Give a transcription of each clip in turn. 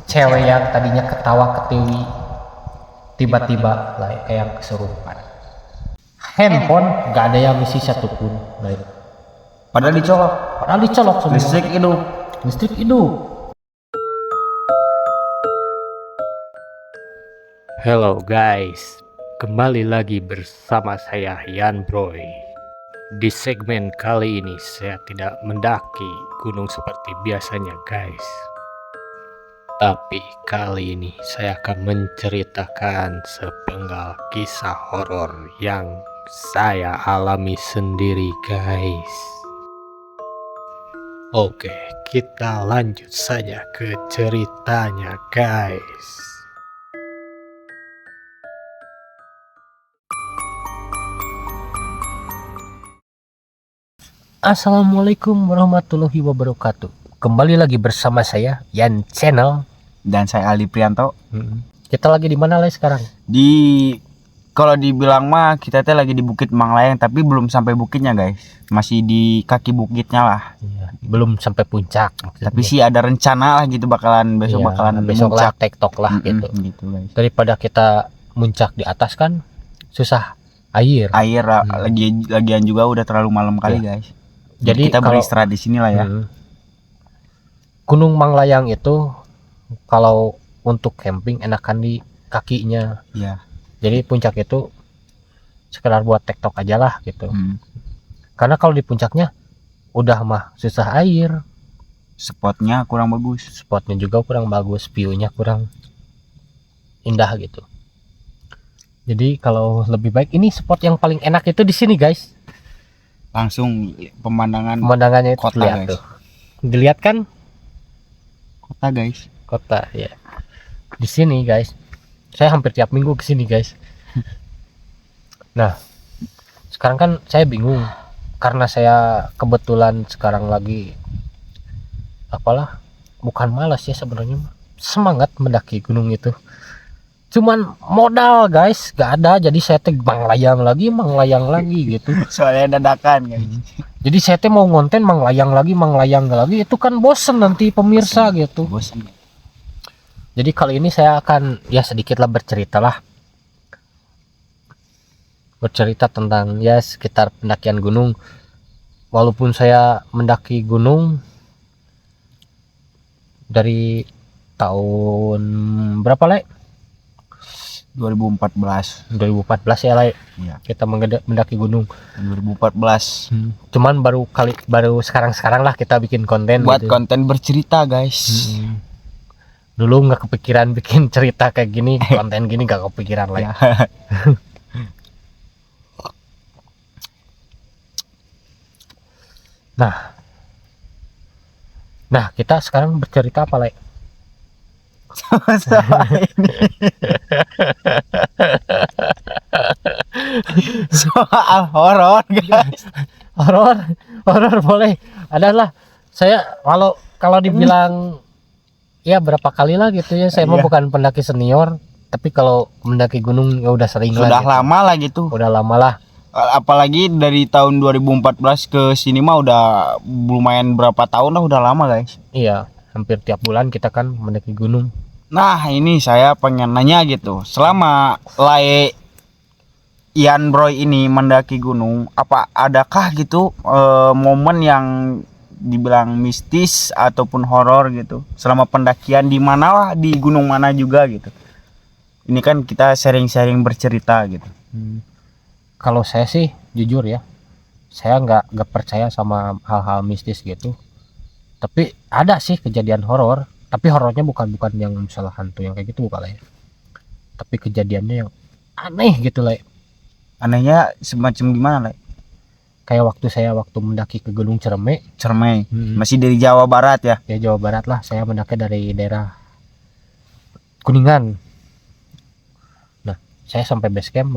cewek yang tadinya ketawa ketiwi tiba-tiba kayak yang kesurupan. Handphone gak ada yang isi satupun, Padahal dicolok. padahal dicolok semua. Listrik hidup. Hello guys, kembali lagi bersama saya Yan Broy. Di segmen kali ini saya tidak mendaki gunung seperti biasanya guys. Tapi kali ini saya akan menceritakan sepenggal kisah horor yang saya alami sendiri guys. Oke, kita lanjut saja ke ceritanya guys. Assalamualaikum warahmatullahi wabarakatuh. Kembali lagi bersama saya Yan Channel Dan saya Aldi Prianto. Kita lagi di mana sekarang? Kalau dibilang mah kita teh lagi di Bukit Manglayang, tapi belum sampai bukitnya guys. Masih di kaki bukitnya lah. Iya, belum sampai puncak. Tapi sih ada rencana lah gitu bakalan besok bakalan besok lah muncak. TikTok lah gitu. Gitu guys. Daripada kita muncak di atas kan susah air. Lagian juga udah terlalu malam kali guys. Jadi kita beristirahat di sini lah ya. Gunung Manglayang itu kalau untuk camping enakan di kakinya. Iya. Jadi puncak itu sekedar buat TikTok aja lah gitu. Karena kalau di puncaknya udah mah susah air. Spotnya kurang bagus. Spotnya juga kurang bagus, view-nya kurang indah gitu. Jadi kalau lebih baik ini spot yang paling enak itu di sini guys. Langsung Pemandangannya itu kota lihat guys. tuh. Dilihat kan Kota guys. kota ya. Di sini guys. Saya hampir tiap minggu ke sini guys. Nah, sekarang kan saya bingung karena saya kebetulan sekarang lagi bukan malas ya sebenarnya, semangat mendaki gunung itu. Cuman modal guys gak ada, jadi saya manglayang lagi gitu. Soalnya dadakan guys. Jadi saya mau ngonten manglayang lagi itu kan bosen nanti pemirsa gitu. Bosen. Jadi kali ini saya akan ya sedikit lah bercerita tentang ya sekitar pendakian gunung. Walaupun saya mendaki gunung dari tahun berapa 2014 ya Iya. kita mendaki gunung 2014. Cuman baru sekarang lah kita bikin konten Buat gitu. konten bercerita guys. Dulu nggak kepikiran bikin cerita kayak gini, konten gini nggak kepikiran lagi. Nah kita sekarang bercerita apa Soal horor guys. horor boleh adalah saya kalau dibilang ya berapa kali lah gitu ya, saya mah bukan pendaki senior, tapi kalau mendaki gunung ya udah sering Sudah lah gitu. lama lah gitu. Udah lama lah. Apalagi dari tahun 2014 ke sini mah udah lumayan berapa tahun lah, udah lama guys. Iya, hampir tiap bulan kita kan mendaki gunung. Nah ini saya pengen nanya gitu, selama Yan Broy ini mendaki gunung, apa adakah gitu momen yang dibilang mistis ataupun horor gitu selama pendakian, di mana lah, di gunung mana juga gitu? Ini kan kita sharing-sharing bercerita gitu. Kalau saya sih jujur ya, saya nggak percaya sama hal-hal mistis gitu. Tapi ada sih kejadian horor, tapi horornya bukan yang misalnya hantu yang kayak gitu bukan lah ya. Tapi kejadiannya yang aneh gitu lah. Anehnya semacam gimana lah? Kayak waktu mendaki ke Gunung Cermai. Masih dari Jawa Barat ya? Ya Jawa Barat lah, saya mendaki dari daerah Kuningan. Nah, saya sampai base camp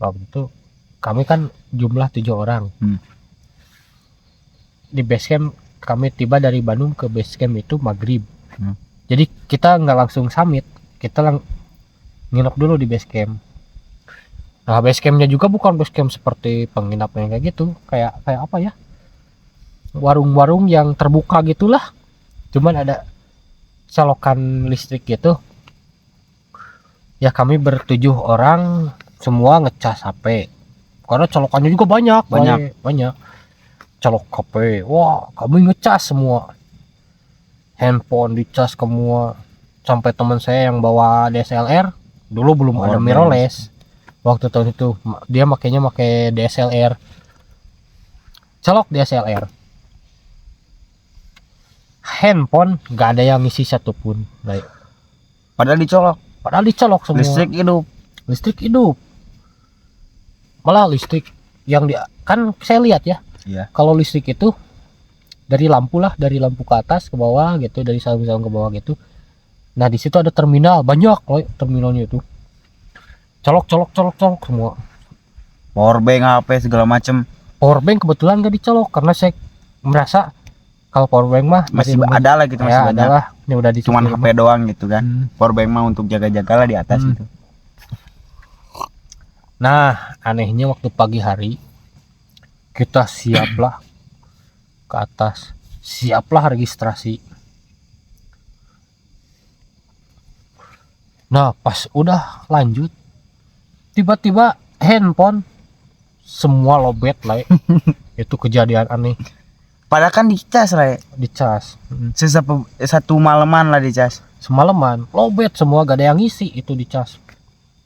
waktu itu kami kan jumlah 7 orang. Di base camp kami tiba dari Bandung ke base camp itu maghrib. Jadi kita nggak langsung summit, kita nginep dulu di base camp. Nah base campnya juga bukan base camp seperti penginapan kayak gitu, kayak apa ya, warung-warung yang terbuka gitulah. Cuman ada colokan listrik gitu ya, kami bertujuh orang semua ngecas HP karena colokannya juga banyak. Colok HP, wah kami ngecas semua, handphone dicas semua, sampai teman saya yang bawa DSLR, dulu belum ada mirrorless waktu tahun itu, dia makainya pakai DSLR, colok DSLR, handphone nggak ada yang ngisi satupun, Padahal dicolok semua. Listrik hidup, malah listrik yang kan saya lihat ya, kalau listrik itu dari lampu ke atas ke bawah gitu, dari sarung-sarung ke bawah gitu. Nah di situ ada terminal, banyak loh terminalnya itu, colok semua. Powerbank, HP segala macem. Powerbank kebetulan nggak dicolok karena saya merasa kalau powerbank mah masih ada lah gitu, masih ya, banyak. adalah ini udah cuman HP doang gitu kan. Powerbank mah untuk jaga-jaga lah di atas gitu. Nah anehnya waktu pagi hari kita siaplah ke atas, siaplah registrasi. Nah pas udah lanjut tiba-tiba handphone semua lobet lah. Itu kejadian aneh. Padahal kan dicas lah ya. Dicas satu malaman lah dicas. Semalaman lobet semua, gak ada yang ngisi itu dicas.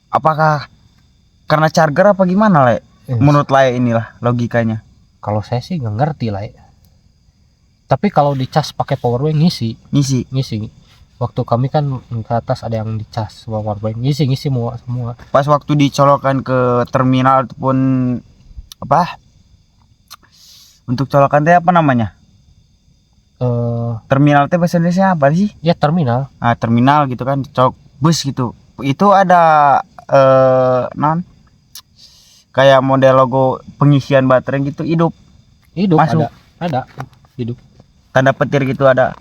Apakah karena charger apa gimana lah? Menurut lah inilah logikanya. Kalau saya sih nggak ngerti lah ya. Tapi kalau dicas pakai powerbank ngisi. Waktu kami kan ke atas ada yang dicas powerbank, ngisi semua. Pas waktu dicolokkan ke terminal ataupun apa? Untuk colokan teh apa namanya? Terminal teh bahasa Indonesia apa sih? Ya terminal. Nah, terminal gitu kan, colok bus gitu. Itu ada kayak model logo pengisian baterai gitu, hidup masuk. Ada hidup, tanda petir gitu ada.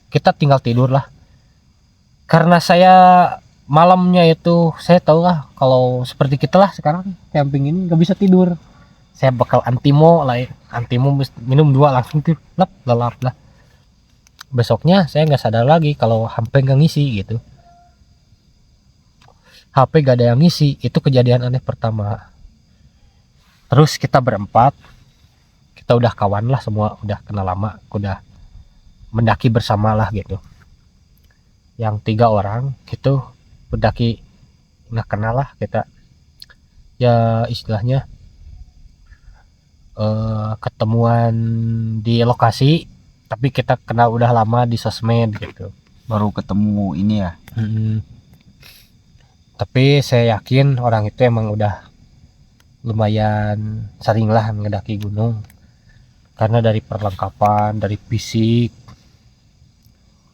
Kita tinggal tidur lah, karena saya malamnya itu saya tahu lah kalau seperti kita lah sekarang camping ini nggak bisa tidur, saya bakal antimo minum 2 langsung tidur lelap lah. Besoknya saya nggak sadar lagi kalau HP nggak ngisi gitu, HP gak ada yang ngisi. Itu kejadian aneh pertama. Terus kita berempat, kita udah kawan lah semua, udah kenal lama, udah mendaki bersama lah gitu. Yang 3 orang gitu mendaki nggak kenal lah kita, ya istilahnya ketemuan di lokasi tapi kita kenal udah lama di sosmed gitu, baru ketemu ini ya. Tapi saya yakin orang itu emang udah lumayan sering lah ngedaki gunung, karena dari perlengkapan, dari fisik,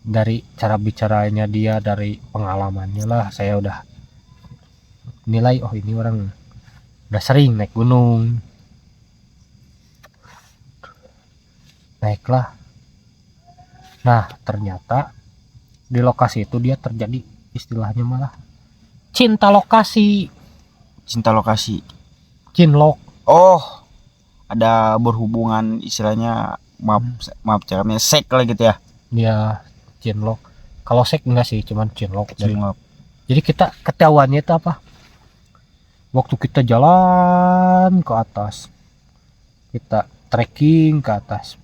dari cara bicaranya dia, dari pengalamannya lah, saya udah nilai oh ini orang udah sering naik gunung. Naiklah. Nah ternyata di lokasi itu dia terjadi istilahnya malah cinta lokasi. Cinlok. Oh, ada berhubungan istilahnya, maaf caranya sek lah gitu ya. Ya cinlok. Kalau sek enggak sih, cuman cinlok. Jadi kita ketahuannya itu apa? Waktu kita jalan ke atas, kita trekking ke atas,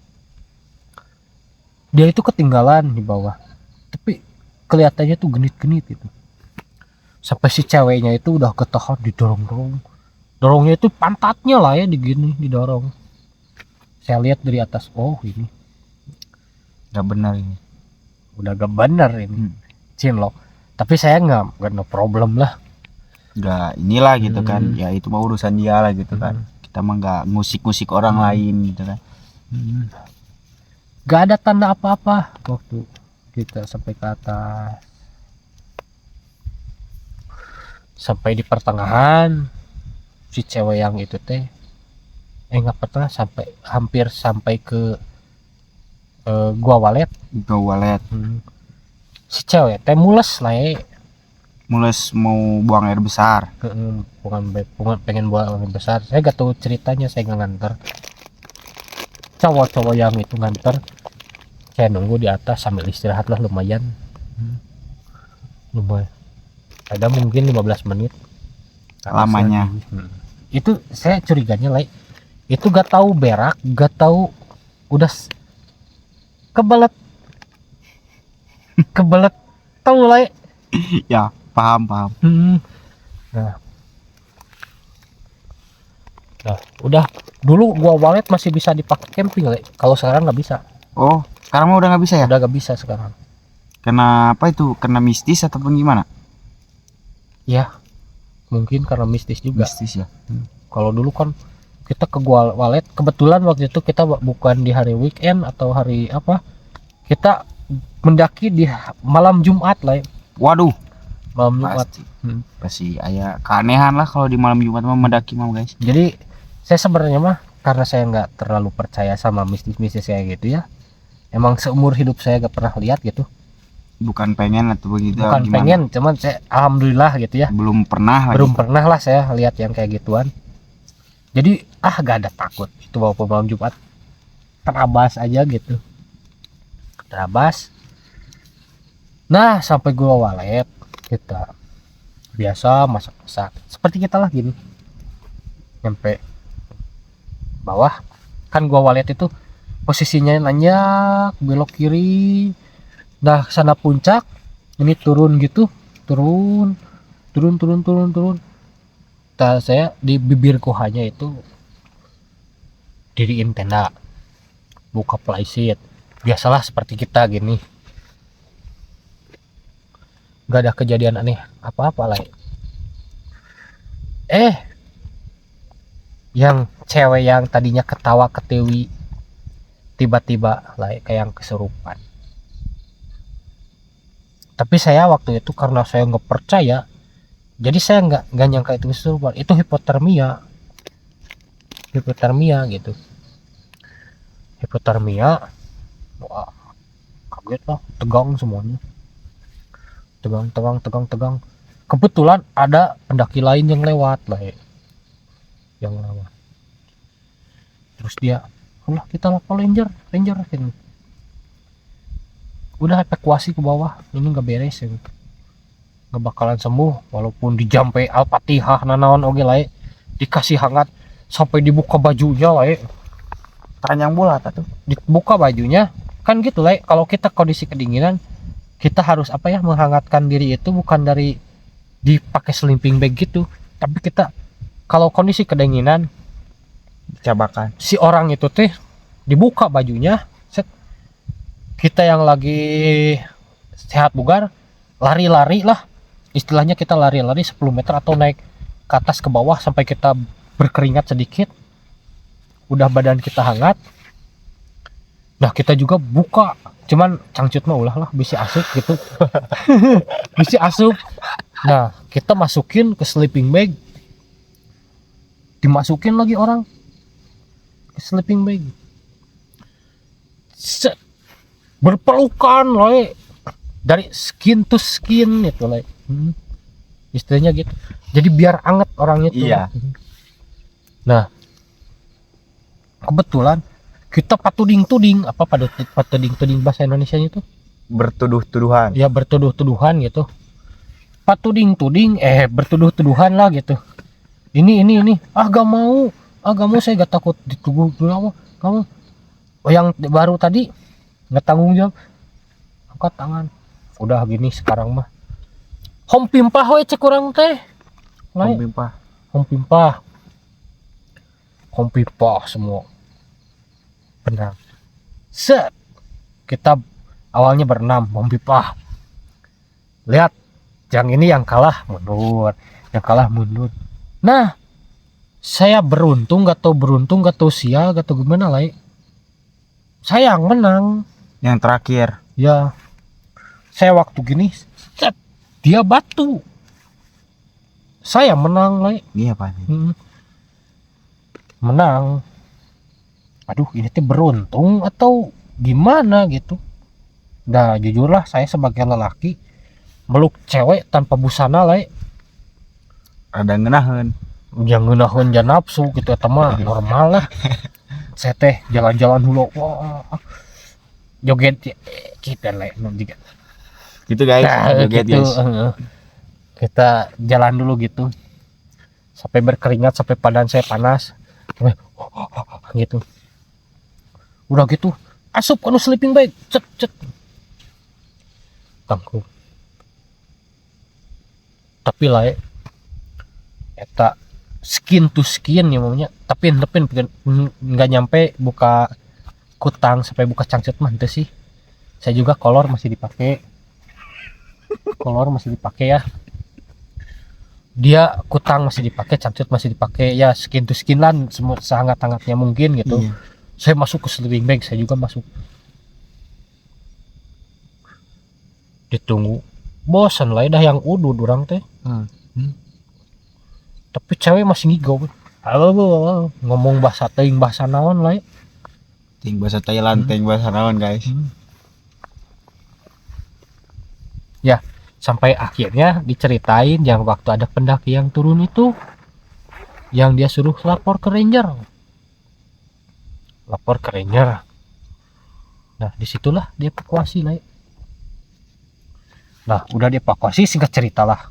dia itu ketinggalan di bawah, tapi kelihatannya tuh genit-genit gitu. Sampai si ceweknya itu udah ketahan dorongnya itu pantatnya lah ya, didorong. Saya lihat dari atas, oh ini gak benar ini, udah gak benar ini. Cinlok. Tapi saya nggak no problem lah, nggak inilah gitu kan, ya itu mah urusan dia lah gitu kan. Kita mah nggak ngusik orang lain gitu kan. Gak ada tanda apa-apa waktu kita sampai ke atas. Sampai di pertengahan si cewek yang itu teh nggak pernah hampir sampai ke gua walet. Si cewek teh mules mau buang air besar. Bukan pengen buang air besar. Saya gak tahu ceritanya, saya nggak nganter. Cowok yang itu nganter, saya nunggu di atas sambil istirahat lah lumayan lumayan ada mungkin 15 menit Lamanya. Itu saya curiganya lah itu gak tahu berak gak tahu udah kebelet kebelet tahu lah. Ya, paham. Nah, udah dulu gua walet masih bisa dipakai camping lah. Kalau sekarang nggak bisa. Oh, sekarang mah udah nggak bisa ya? Udah nggak bisa sekarang. Kenapa itu? Kena mistis ataupun gimana? Ya, mungkin karena mistis juga. Mistis ya. Kalau dulu kan kita ke gua walet, kebetulan waktu itu kita bukan di hari weekend atau hari apa, kita mendaki di malam Jumat lah. Waduh, Malam Jumat. pasti aya keanehan lah kalau di malam Jumat mah mendaki mah guys. Jadi saya sebenarnya mah karena saya nggak terlalu percaya sama mistis-mistis kayak gitu ya. Emang seumur hidup saya gak pernah lihat gitu. Bukan pengen atau begitu. Bukan gimana? pengen, cuman saya alhamdulillah gitu ya. Belum pernah lagi. Belum pernah lah saya lihat yang kayak gituan. Jadi gak ada takut itu walaupun malam Jumat terabas aja gitu, terabas. Nah sampai gua walet kita biasa masak-masak seperti kita lah gini, nyampe bawah kan gua walet itu posisinya nanjak belok kiri, nah sana puncak ini turun gitu, turun. Saya di bibir kuhanya itu diriin tenda, buka plyseat, biasalah seperti kita gini, nggak ada kejadian aneh apa-apa lah. Yang cewek yang tadinya ketawa ketiwi tiba-tiba lah kayak yang kesurupan. Tapi saya waktu itu karena saya nggak percaya, jadi saya nggak nyangka itu kesurupan, itu hipotermia gitu. Hipotermia, wah kaget lah, tegang semuanya, tegang. Kebetulan ada pendaki lain yang lewat lah terus dia, Allah kita lapor ranger gitu. Udah evakuasi ke bawah, ini nggak beres ya, nggak bakalan sembuh walaupun dijampe al-fatihah nanaon oge lah dikasih hangat sampai dibuka bajunya lah Teranjang bulat tuh. dibuka bajunya kan gitu lah. Kalau kita kondisi kedinginan kita harus apa ya, menghangatkan diri itu bukan dari dipakai sleeping bag gitu, tapi kita kalau kondisi kedinginan Cabakan. si orang itu teh dibuka bajunya, set, kita yang lagi sehat bugar lari-lari lah, istilahnya kita lari-lari 10 meter atau naik ke atas ke bawah sampai kita berkeringat sedikit, udah badan kita hangat. Nah kita juga buka, cuman cangcut mah ulah lah bisa asup gitu. Bisa asup. Nah kita masukin ke sleeping bag, dimasukin lagi orang ke sleeping bag, set, berpelukan loh dari skin to skin itu loh. Istilahnya gitu, jadi biar anget orangnya tuh. Iya. Nah kebetulan kita patuding-tuding, apa patuding-tuding bahasa Indonesia itu Bertuduh-tuduhan. ya, bertuduh-tuduhan gitu, patuding-tuding bertuduh-tuduhan lah gitu. Ini gak mau saya gak takut dituduh kamu yang baru tadi nggak tanggung jawab, angkat tangan. Udah gini sekarang mah hom pimpah we cek kurang teh hom pimpah semua benar. Set, kita awalnya berenam hom pimpah, lihat yang ini yang kalah mundur. Nah saya beruntung gak tau sial gak tau gimana lah, saya yang menang. Yang terakhir. Ya saya waktu gini set, dia batu, saya menang lah. Iya Pak. Menang. Aduh ini tuh beruntung atau gimana gitu. Nah jujurlah saya sebagai lelaki meluk cewek tanpa busana lah, Ada ngenahan. jangan nahun jangan nafsu gitu, mah normal lah. Saya teh jalan-jalan dulu, wah joget kita lah juga gitu guys, Nah, joget gitu. guys. Kita jalan dulu gitu sampai berkeringat, sampai badan saya panas, sampai gitu. Udah gitu asup kanu sleeping bag, cet cet tangku. Tapi lah eta skin to skin ya mamanya, tapi nggak nyampe buka kutang sampai buka cangcut mah itu sih. Saya juga kolor masih dipakai, ya. Dia kutang masih dipakai, cangcut masih dipakai, ya skin to skin lah, semua sehangat-hangatnya mungkin gitu. Iya. Saya masuk ke sleeping bag, saya juga masuk. Ditunggu bosan lah dah yang udud orang teh. Tapi cewek masih ngigau. Halo, ngomong bahasa teuing, bahasa naon lah. Ting bahasa Thailand, ting bahasa naon guys. Ya, sampai akhirnya diceritain yang waktu ada pendaki yang turun itu, yang dia suruh lapor ke ranger. Nah, disitulah dia evakuasi lah. Nah, udah dievakuasi, singkat cerita lah,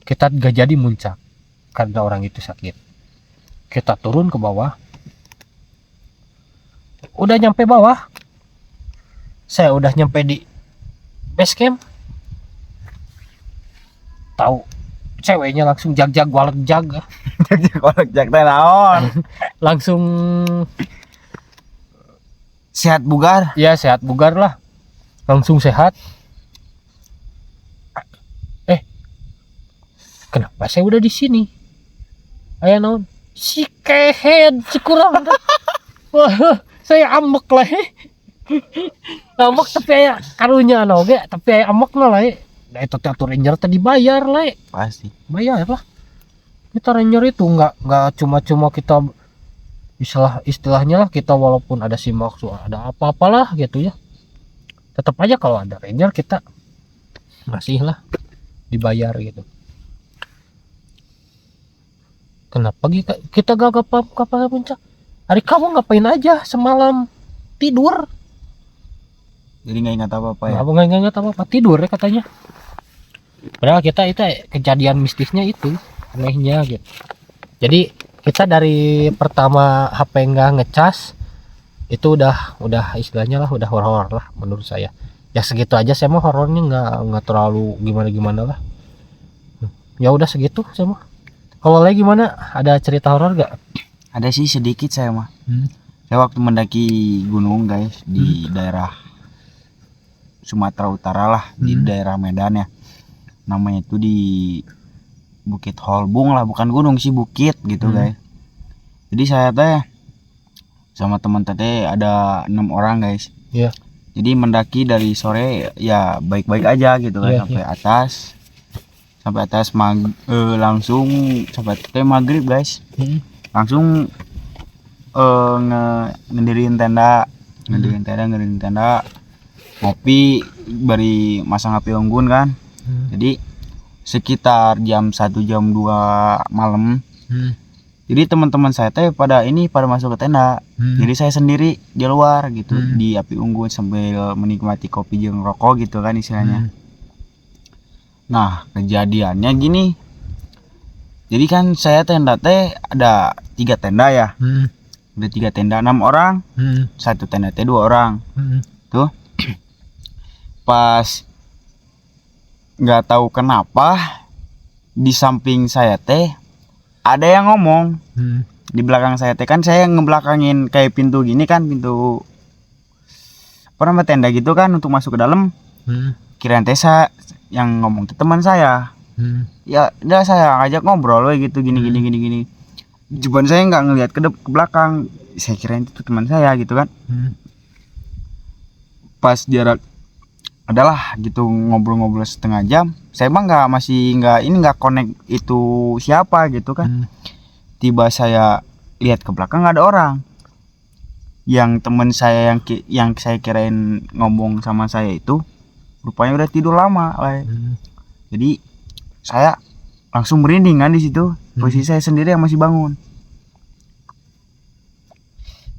kita gak jadi muncak karena orang itu sakit. Kita turun ke bawah. Udah nyampe bawah, saya udah nyampe di base camp, tahu ceweknya langsung jag walek jag, Kolak jak teh naon? langsung Sehat bugar. ya sehat bugar lah, langsung sehat. Kenapa saya udah di sini? Aya naon? Si kehead, si kurang. Wah, saya ambek lah. Ambek tapi aya karunya oge, tapi aya ambekna lah. Nah, itu teh ranger tadi bayar lah. Pasti. Bayar lah. Kita ranger itu nggak cuma kita istilahnya lah, kita walaupun ada simak, ada apa-apalah gitu ya, tetap aja kalau ada ranger kita ngasih lah, dibayar gitu. Kenapa kita gak kapal puncak? Hari kamu ngapain aja semalam? Tidur. Jadi nggak ingat apa-apa ya. Nggak ingat apa-apa, tidur ya katanya. Padahal kita itu kejadian mistisnya itu anehnya gitu. Jadi kita dari pertama HP nggak ngecas itu udah istilahnya lah, udah horor lah menurut saya. Ya segitu aja, saya mah horornya nggak terlalu gimana lah. Ya udah segitu saya mah. Kalau lagi gimana? Ada cerita horor gak? Ada sih sedikit saya mah. Saya waktu mendaki gunung guys di daerah Sumatera Utara lah, di daerah Medan ya. Namanya itu di Bukit Holbung lah, bukan gunung sih, bukit gitu guys. Jadi saya teh sama teman teh ada 6 orang guys. Iya. Jadi mendaki dari sore ya baik-baik aja gitu kan, sampai atas. Langsung sampai teh maghrib guys. Langsung ngedirin tenda, ngopi, bari masang api unggun kan. Jadi sekitar jam 1 jam 2 malam. Jadi teman-teman saya teh pada masuk ke tenda. Jadi saya sendiri di luar gitu, di api unggun sambil menikmati kopi jeung rokok gitu kan istilahnya. Nah, kejadiannya gini. Jadi kan saya tenda teh ada 3 tenda ya. Ada 3 tenda 6 orang. Satu tenda teh 2 orang. Tuh. Pas nggak tahu kenapa di samping saya teh ada yang ngomong. Di belakang saya teh kan saya ngebelakangin kayak pintu gini kan, pintu apa namanya, tenda gitu kan untuk masuk ke dalam. Kirain teh yang ngomong ke teman saya. Ya udah saya ngajak ngobrol gitu gini. Cuman saya nggak ngelihat ke belakang. Saya kirain itu teman saya gitu kan. Pas jarak adalah gitu ngobrol-ngobrol setengah jam, saya emang nggak connect itu siapa gitu kan. Tiba saya lihat ke belakang nggak ada orang. Yang teman saya yang saya kirain ngomong sama saya itu rupanya udah tidur lama lah. Jadi saya langsung merinding kan di situ. Posisi saya sendiri yang masih bangun.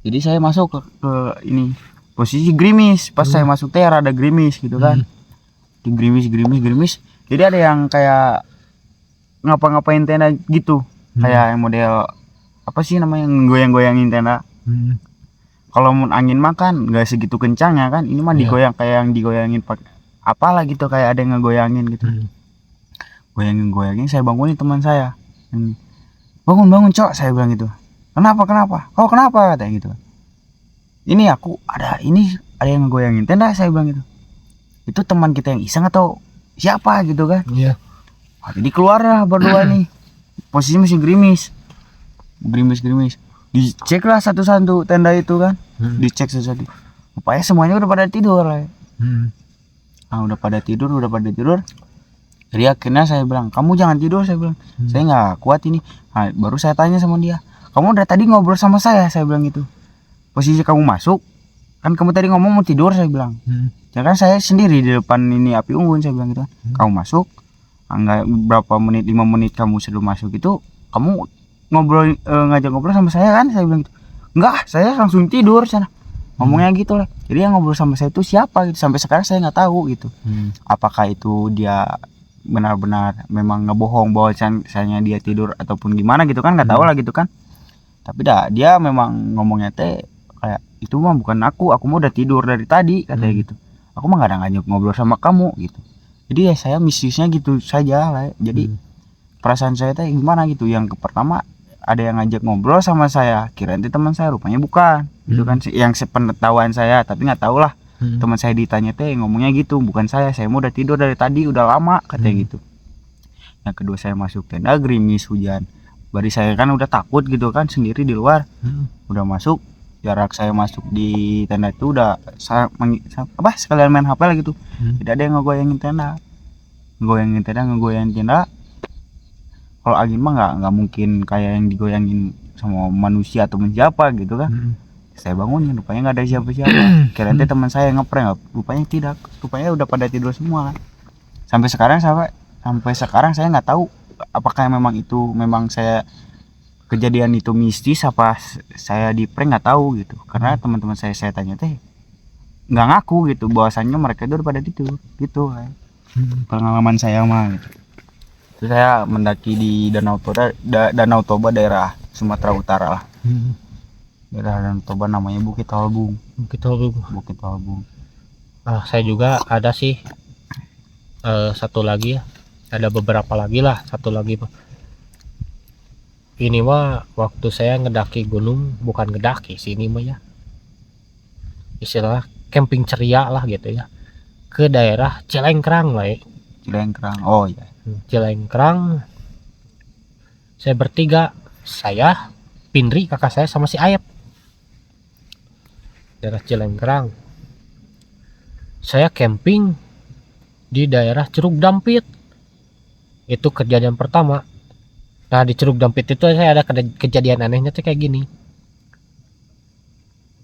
Jadi saya masuk ke ini posisi gerimis. Pas saya masuk teh rada gerimis gitu kan. gerimis. Jadi ada yang kayak ngapa-ngapain tenda gitu. Kayak yang model apa sih namanya, goyang-goyangin tenda. Kalau mun angin mah kan nggak segitu kencangnya kan, ini mah Iya. digoyang kayak yang digoyangin pakai apalah gitu, kayak ada yang ngegoyangin gitu. Goyangin, saya bangunin teman saya. Bangun cok, saya bilang gitu. Kenapa? Oh kenapa, katanya gitu. Ini ada yang ngegoyangin tenda, saya bilang gitu. Itu teman kita yang iseng atau siapa gitu kan. Iya. Nah, jadi keluar lah berdua nih, posisi masih gerimis. Dicek lah satu-satu tenda itu kan, dicek satu-satu. Rupanya semuanya udah pada tidur lah. Nah, udah pada tidur. Jadi akhirnya saya bilang, kamu jangan tidur, saya bilang. Saya nggak kuat ini. Nah, baru saya tanya sama dia, kamu udah tadi ngobrol sama saya bilang gitu. Posisi kamu masuk, kan kamu tadi ngomong mau tidur, saya bilang. Ya kan saya sendiri di depan ini api unggun, saya bilang gitu. Kamu masuk, enggak berapa menit, 5 menit kamu sebelum masuk itu, kamu ngajak ngobrol sama saya kan, saya bilang gitu. Enggak, saya langsung tidur sana. Ngomongnya gitu lah. Jadi yang ngobrol sama saya itu siapa gitu, sampai sekarang saya nggak tahu gitu. Apakah itu dia benar-benar memang ngebohong bahwa misalnya dia tidur ataupun gimana gitu kan, nggak tahu lah gitu kan. Tapi dia memang ngomongnya teh kayak itu mah bukan aku mah udah tidur dari tadi, katanya gitu. Aku mah nggak ada ngajak ngobrol sama kamu gitu. Jadi ya saya mistisnya gitu saja lah. Jadi perasaan saya teh gimana gitu, yang pertama ada yang ngajak ngobrol sama saya, kirain itu teman saya, rupanya bukan gitu kan, yang sepengetahuan saya. Tapi nggak tahu lah, teman saya ditanya teh ngomongnya gitu, bukan saya mau udah tidur dari tadi udah lama, katanya gitu. Yang kedua saya masuk tenda gerimis hujan, bari saya kan udah takut gitu kan, sendiri di luar. Udah masuk, jarak saya masuk di tenda itu udah sekalian main HP lah gitu. Tidak ada yang ngegoyangin tenda. Kalau angin mah nggak mungkin kayak yang digoyangin sama manusia atau siapa gitu kan. Saya bangunin, rupanya nggak ada siapa-siapa. Kirain teh teman saya ngeprank, rupanya tidak. Rupanya udah pada tidur semua. Sampai sekarang saya nggak tahu apakah memang saya kejadian itu mistis apa saya di prank, nggak tahu gitu. Karena teman-teman saya tanya teh nggak ngaku gitu bahwasannya mereka itu udah pada tidur gitu. Pengalaman saya mah gitu. Itu saya mendaki di Danau Toba daerah Sumatera Utara lah. Daerah Danau Toba namanya Bukit Talbung. Saya juga ada sih satu lagi ya, ada beberapa lagi lah. Satu lagi ini mah waktu saya ngedaki gunung, bukan ngedaki sih ini mah ya, istilah camping ceria lah gitu ya, ke daerah Cilengkrang lah ya. Oh iya. Cilengkrang, saya bertiga, saya, Pindri, kakak saya, sama si Ayep. Daerah Cilengkrang, saya camping di daerah Curug Dampit. Itu kejadian pertama. Nah, di Curug Dampit itu saya ada kejadian anehnya tuh kayak gini.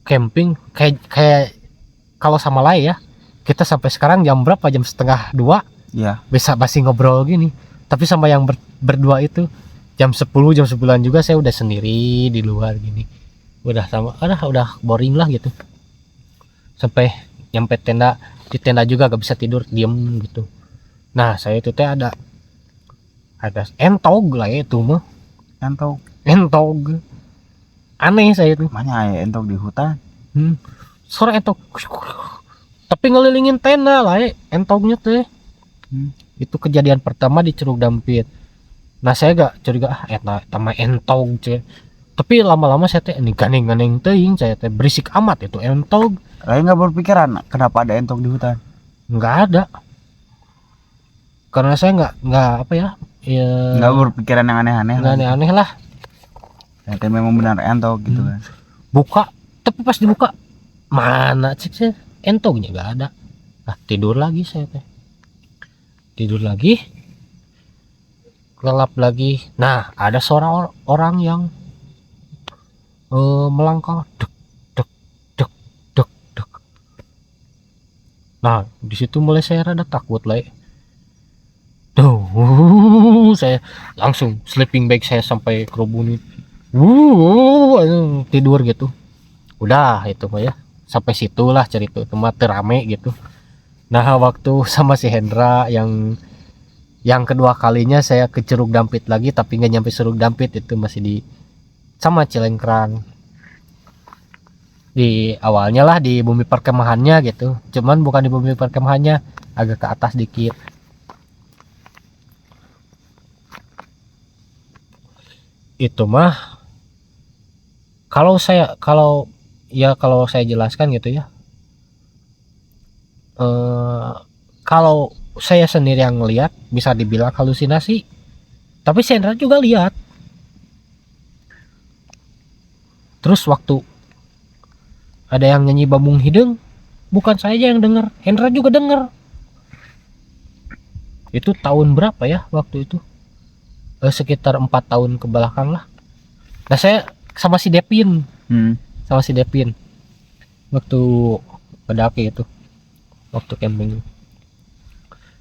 Camping kayak kalau sama Lai ya, kita sampai sekarang jam berapa, jam setengah 2 Iya. bisa masih ngobrol gini. Tapi sama yang berdua itu jam 10, jam 9 juga saya udah sendiri di luar gini. Udah boring lah gitu. Sampai nyampe tenda, di tenda juga gak bisa tidur, diem gitu. Nah, saya itu teh ada entog lah ya itu mah. Entog. Aneh saya itu. Mana ya entog di hutan? Suara entog. Tapi ngelilingin tenda lah ya entognya teh. Itu kejadian pertama di Curug Dampit. Nah, saya gak curiga sama entog cuy. Tapi lama-lama saya teh ini ganeng teuing, saya teh berisik amat itu entog. Lain nggak berpikiran kenapa ada entog di hutan? Nggak ada. Karena saya nggak apa ya? Nggak berpikiran yang aneh-aneh. Nggak aneh-aneh lah. Ternyata memang benar entog gitu kan. Buka, tapi pas dibuka mana cek saya entognya nggak ada. Nah, tidur lagi saya teh. Lelap lagi. Nah, ada suara orang yang melangkah dek. Nah, di situ mulai saya rada takut lah. Saya langsung sleeping bag saya sampai kerubunin. Tidur gitu. Udah itu mah ya. Sampai situlah cerita itu mah terame gitu. Nah, waktu sama si Hendra yang kedua kalinya saya ke Curug Dampit lagi, tapi nggak nyampe Curug Dampit, itu masih di sama Cilengkrang. Di awalnya lah di bumi perkemahannya gitu, cuman bukan di bumi perkemahannya, agak ke atas dikit. Itu mah kalau saya jelaskan gitu ya, kalau saya sendiri yang lihat bisa dibilang halusinasi, tapi Sandra juga lihat. Terus waktu ada yang nyanyi Bambung Hidung, bukan saya aja yang denger, Hendra juga denger. Itu tahun berapa ya waktu itu? Sekitar 4 tahun ke belakang lah. Nah, saya sama si Depin, waktu pendaki itu, waktu camping.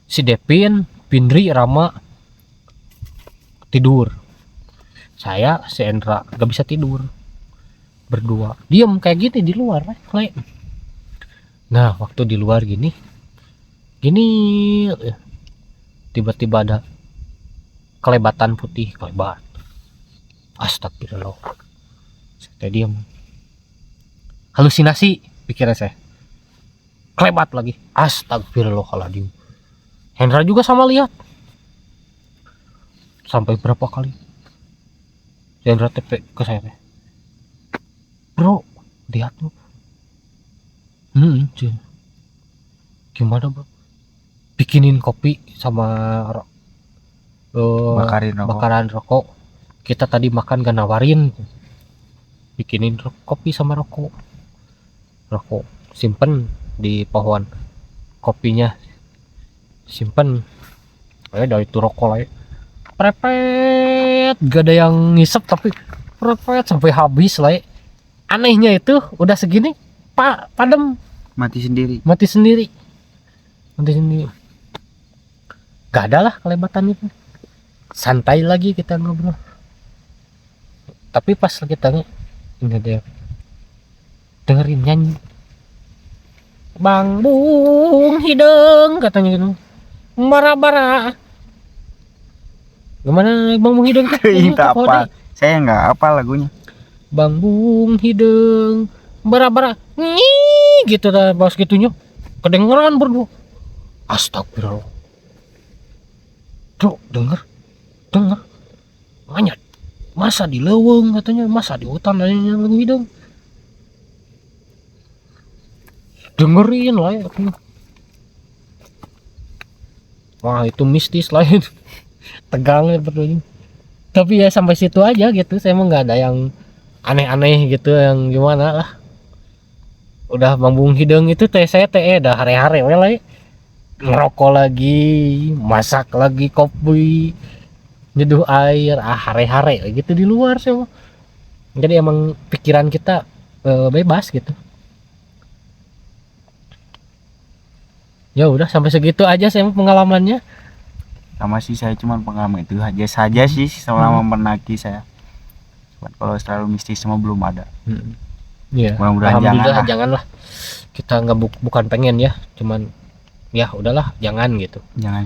Si Depin, Pindri, Rama tidur. Saya, si Hendra gak bisa tidur. Berdua diem kayak gini di luar. Nah, waktu di luar gini tiba-tiba ada kelebatan putih, kelebat. Astagfirullah. Saya diam. Halusinasi pikiran saya. Kelebat lagi. Astagfirullahaladzim. Hendra juga sama lihat. Sampai berapa kali Hendra TP ke saya, bro, lihat tuh. Gimana bro? Bikinin kopi sama bakaran rokok. Kita tadi makan gak nawarin. Bikinin kopi sama rokok simpen di pohon. Kopinya simpen dari itu rokok lah. Prepet, gak ada yang ngisep, tapi prepet sampai habis lah. Anehnya itu udah segini padam, mati sendiri. Gak ada lah kelebatan itu. Santai lagi kita ngobrol. Tapi pas kita ini dia dengerin nyanyi Bang Bung Hideng katanya gitu, bara-bara. Gimana Bang Bung Hideng? Apa? Saya nggak apa lagunya. Bang Bung Hideng bara-bara gitu dah, bos gitunya kedengeran berdua. Astagfirullah. Tuh denger banyak. Masa di leweng katanya, masa di hutan nanya lagu Hideng. Dengerin lah ya. Wah, itu mistis lah itu. Tegang ya berdua. Tapi ya sampai situ aja gitu. Saya emang nggak ada yang aneh-aneh gitu, yang gimana lah. Udah Bang Bung Hideng itu saya dah hari-hari lah ya. Ngerokok lagi, masak lagi kopi, nyeduh air, hari-hari gitu di luar sih. Jadi emang pikiran kita bebas gitu. Ya udah sampai segitu aja saya pengalamannya. Sama sih, saya cuma pengalaman itu aja saja sih selama mendaki saya. Kalau terlalu mistis semua belum ada. Iya. Mudah-mudahan janganlah. Kita nggak bukan pengen ya, cuman ya udahlah, jangan gitu. Jangan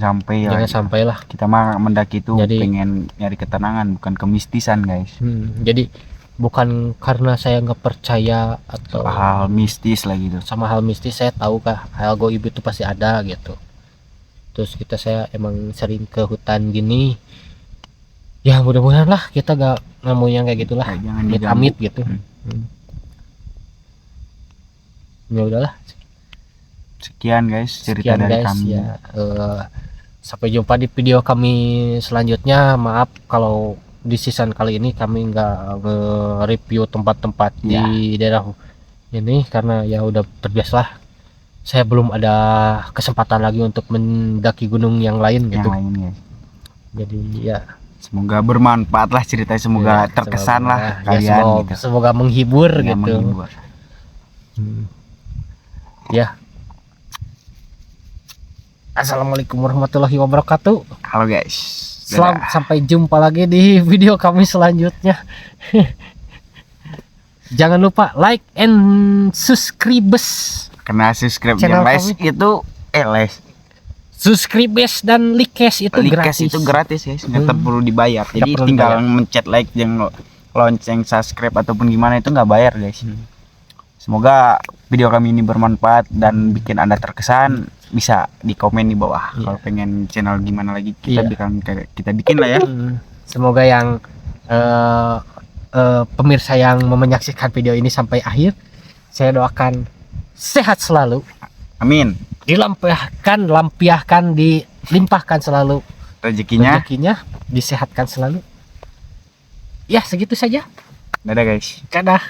sampai lah. Kita mah mendaki itu pengen nyari ketenangan, bukan kemistisan guys. Jadi bukan karena saya nggak percaya atau hal mistis lah gitu. Sama hal mistis saya tahu hal goib itu pasti ada gitu. Terus saya emang sering ke hutan gini. Ya mudah-mudahan lah kita gak nemu yang kayak gitulah. Amit gitu. Ya udahlah. Sekian guys cerita dari kami. Ya, sampai jumpa di video kami selanjutnya. Maaf kalau di season kali ini kami nggak nge-review tempat-tempat di daerah ini karena ya udah terbiasa lah. Saya belum ada kesempatan lagi untuk mendaki gunung yang lain gitu. Jadi ya semoga bermanfaat lah ceritanya, semoga terkesan lah kalian gitu. Semoga menghibur gitu. Ya. Assalamualaikum warahmatullahi wabarakatuh. Halo guys. Sampai jumpa lagi di video kami selanjutnya. Jangan lupa like and subscribe. Karena subscribe yang like itu Subscribe dan like itu Likes gratis. itu gratis guys, nggak perlu dibayar. Nggak Jadi perlu tinggal dibayar. mencet like yang lonceng subscribe ataupun gimana itu nggak bayar guys. Semoga video kami ini bermanfaat dan bikin Anda terkesan. Bisa di komen di bawah Iya. kalau pengen channel gimana lagi kita Iya. bikin lah ya. Semoga yang pemirsa yang menyaksikan video ini sampai akhir, saya doakan sehat selalu, Amin. lampiahkan, dilimpahkan selalu Rezekinya. rezekinya, disehatkan selalu. Ya, segitu saja. Dadah guys. Dadah.